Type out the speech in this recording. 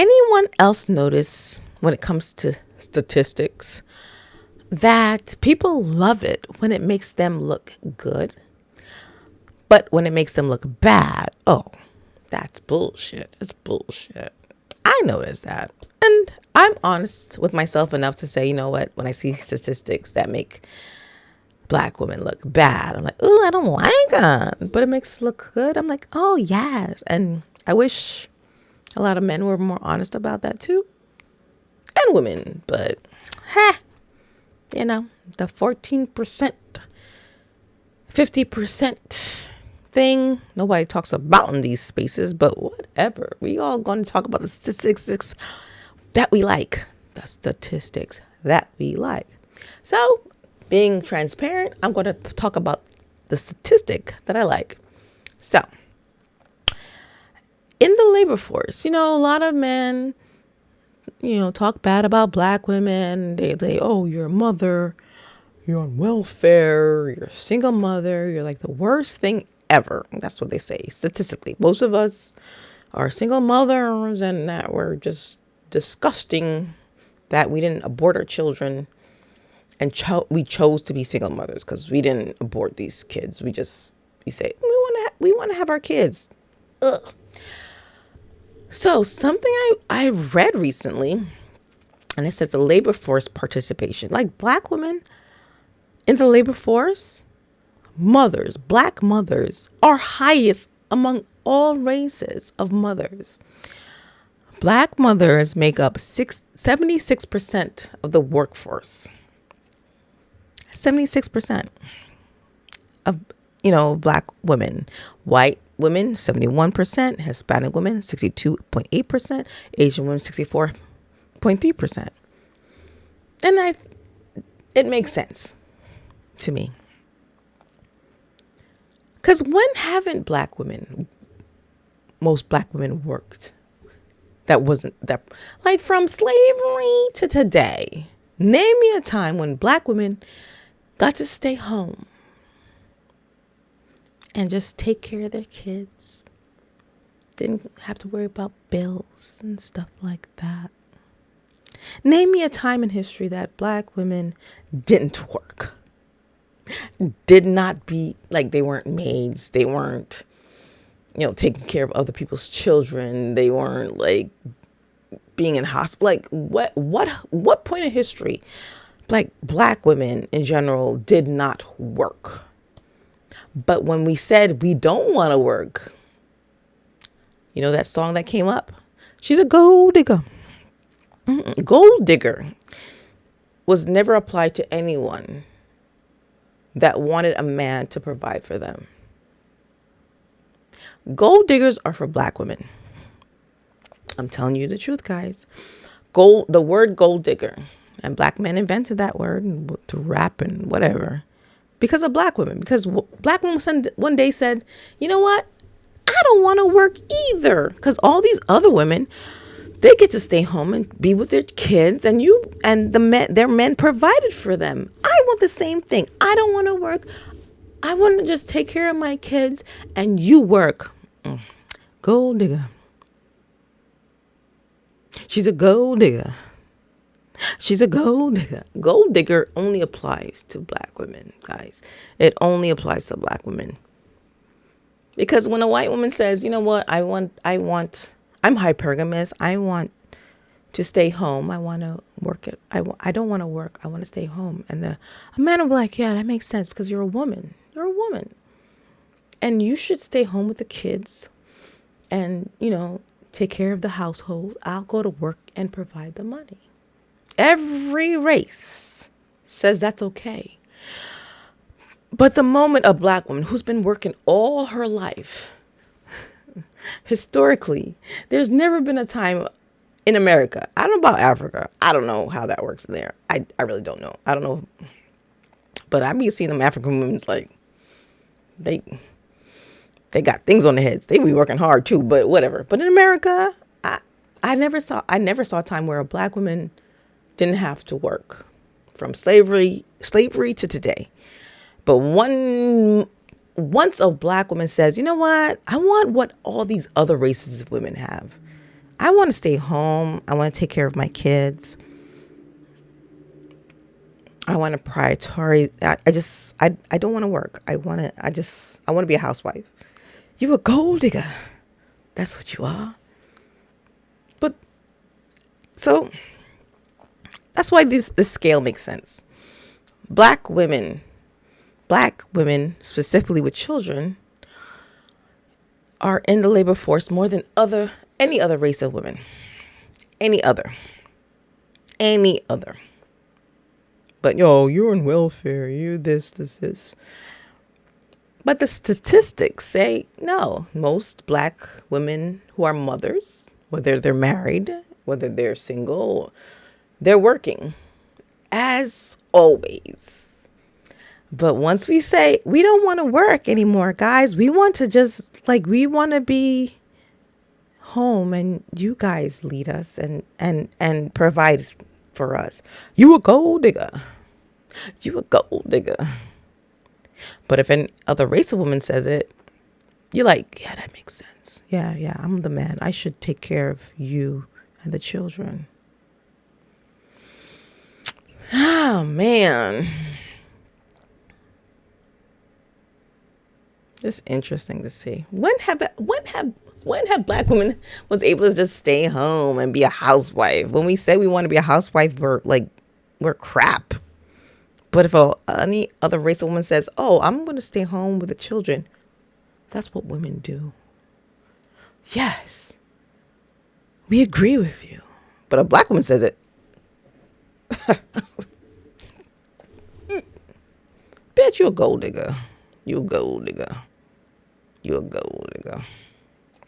anyone else notice when it comes to statistics that people love it when it makes them look good, but when it makes them look bad, oh, that's bullshit. It's bullshit. I notice that. And I'm honest with myself enough to say, you know what, when I see statistics that make black women look bad, I'm like, ooh, I don't like it. But it makes it look good. I'm like, oh, yes. And I wish a lot of men were more honest about that too. And women. But, the 14%, 50% thing, nobody talks about in these spaces, but whatever. We all going to talk about the statistics that we like. The statistics that we like. So, being transparent, I'm going to talk about the statistic that I like. So, in the labor force, a lot of men, talk bad about black women. They, oh, you're a mother, you're on welfare, you're a single mother, you're like the worst thing ever. That's what they say statistically. Most of us are single mothers and that we're just disgusting that we didn't abort our children and we chose to be single mothers because we didn't abort these kids. We say we want to have our kids. Ugh. So something I read recently, and it says the labor force participation, like black women in the labor force, black mothers are highest among all races of mothers. Black mothers make up 76% of the workforce. 76% of, black women. White women, 71%. Hispanic women, 62.8%. Asian women, 64.3%. And it makes sense to me. Because when haven't most black women worked? That wasn't that, like from slavery to today. Name me a time when black women got to stay home and just take care of their kids. Didn't have to worry about bills and stuff like that. Name me a time in history that black women didn't work. Did not be, like, they weren't maids. They weren't, taking care of other people's children. They weren't, like, being in hospital. Like, what point in history, like, black women in general did not work? But when we said we don't want to work, that song that came up, she's a gold digger. Gold digger was never applied to anyone that wanted a man to provide for them. Gold diggers are for black women. I'm telling you the truth, guys. The word gold digger, and black men invented that word to rap and whatever because of black women. Because black women one day said, you know what? I don't want to work either. Because all these other women, they get to stay home and be with their kids, and their men provided for them. I want the same thing. I don't want to work. I want to just take care of my kids, and you work. Gold digger. She's a gold digger. She's a gold digger. Gold digger only applies to black women, guys. It only applies to black women. Because when a white woman says, you know what, I'm hypergamous. I want to stay home. I want to work it. I don't want to work. I want to stay home. And a man will be like, yeah, that makes sense because you're a woman. You're a woman. And you should stay home with the kids and, take care of the household. I'll go to work and provide the money. Every race says that's okay. But the moment a black woman who's been working all her life, historically, there's never been a time in America. I don't know about Africa. I don't know how that works there. I really don't know. I don't know. But I be seeing them African women like they got things on their heads. They be working hard too, but whatever. But in America, I never saw a time where a black woman didn't have to work from slavery to today. But once a black woman says, you know what? I want what all these other races of women have. I want to stay home. I want to take care of my kids. I want to prioritize. I don't want to work. I want to be a housewife. You a gold digger. That's what you are. But so that's why this scale makes sense. Black women specifically with children are in the labor force more than any other race of women. Any other. But you're on welfare. You this. But the statistics say no. Most black women who are mothers, whether they're married, whether they're single, they're working, as always. But once we say we don't want to work anymore, guys, we want to be home and you guys lead us and provide for us. You a gold digger. You a gold digger. But if any other race of woman says it, you're like, yeah, that makes sense. Yeah, I'm the man. I should take care of you and the children. Oh, man. It's interesting to see. When have black women was able to just stay home and be a housewife? When we say we want to be a housewife, we're crap. But if any other race of woman says, "Oh, I'm going to stay home with the children," that's what women do. Yes, we agree with you. But a black woman says it. Bitch, you a gold digger. You a gold digger. You a gold digger.